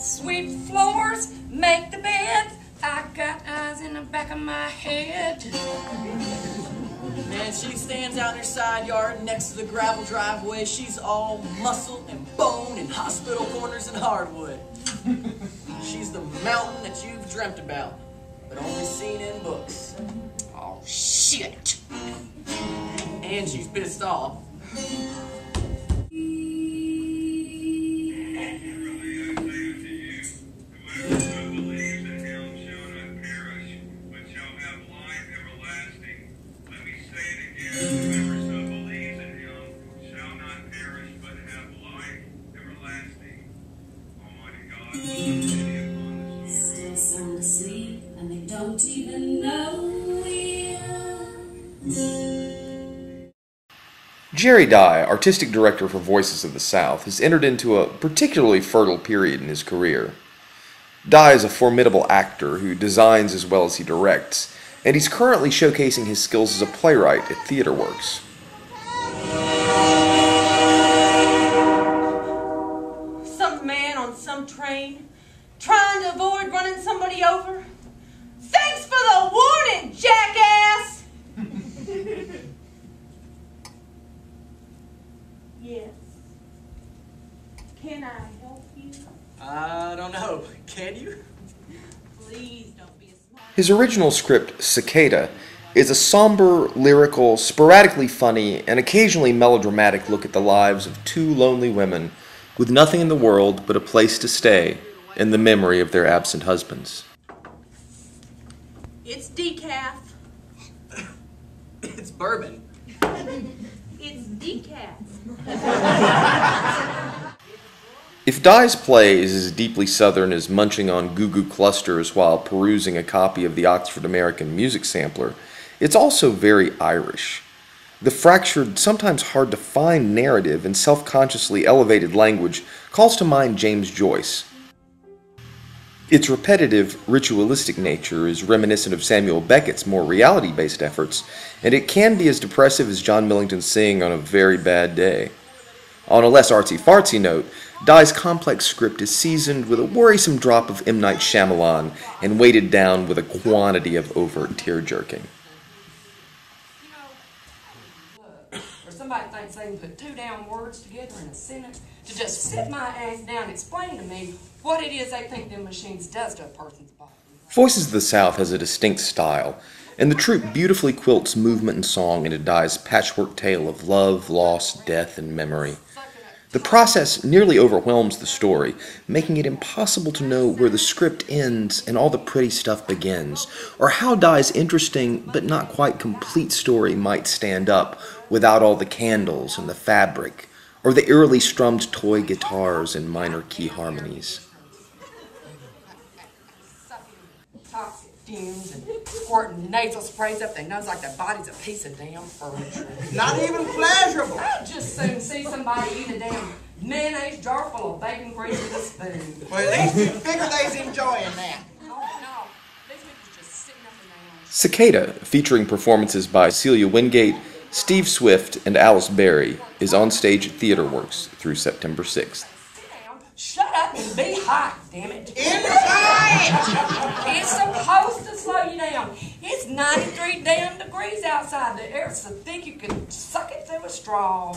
Sweep floors, make the bed. I got eyes in the back of my head. Man, she stands out in her side yard next to the gravel driveway. She's all muscle and bone and hospital corners and hardwood. She's the mountain that you've dreamt about, but only seen in books. Oh, shit. And she's pissed off. Sound asleep and they don't even know we are. Jerry Dye, artistic director for Voices of the South, has entered into a particularly fertile period in his career. Dye is a formidable actor who designs as well as he directs, and he's currently showcasing his skills as a playwright at TheatreWorks. Some man on some train trying to avoid running somebody over. Thanks for the warning, jackass! Yes. Can I help you? I don't know. Can you? Please don't be a smart. His original script, Cicada, is a somber, lyrical, sporadically funny, and occasionally melodramatic look at the lives of two lonely women with nothing in the world but a place to stay in the memory of their absent husbands. It's decaf. It's bourbon. It's decaf. If Dye's play is as deeply Southern as munching on Goo Goo clusters while perusing a copy of the Oxford American Music Sampler, it's also very Irish. The fractured, sometimes hard-to-find narrative and self-consciously elevated language calls to mind James Joyce. Its repetitive, ritualistic nature is reminiscent of Samuel Beckett's more reality-based efforts, and it can be as depressive as John Millington's singing on a very bad day. On a less artsy-fartsy note, Dye's complex script is seasoned with a worrisome drop of M. Night Shyamalan and weighted down with a quantity of overt tear-jerking. Or somebody thinks they can put two damn words together in a sentence to just sit my ass down and explain to me what it is they think them machines does to a person's body. Voices of the South has a distinct style, and the troupe beautifully quilts movement and song into Dye's patchwork tale of love, loss, death, and memory. The process nearly overwhelms the story, making it impossible to know where the script ends and all the pretty stuff begins, or how Dye's interesting but not quite complete story might stand up without all the candles and the fabric, or the eerily strummed toy guitars and minor key harmonies. Toxic fumes and squirting nasal sprays up their nose like their body's a piece of damn furniture. Not even pleasurable. I'd just soon see somebody eat a damn mayonnaise jar full of bacon grease with a spoon. Well, at least you figure they's enjoying that. Oh, no. These people's just sitting up in their own. Cicada, featuring performances by Celia Wingate, Steve Swift, and Alice Berry, is on stage at TheatreWorks through September 6th. Shut up and be hot, damn it. Inside! It's supposed to slow you down. It's 93 damn degrees outside. The air's so thick you can suck it through a straw.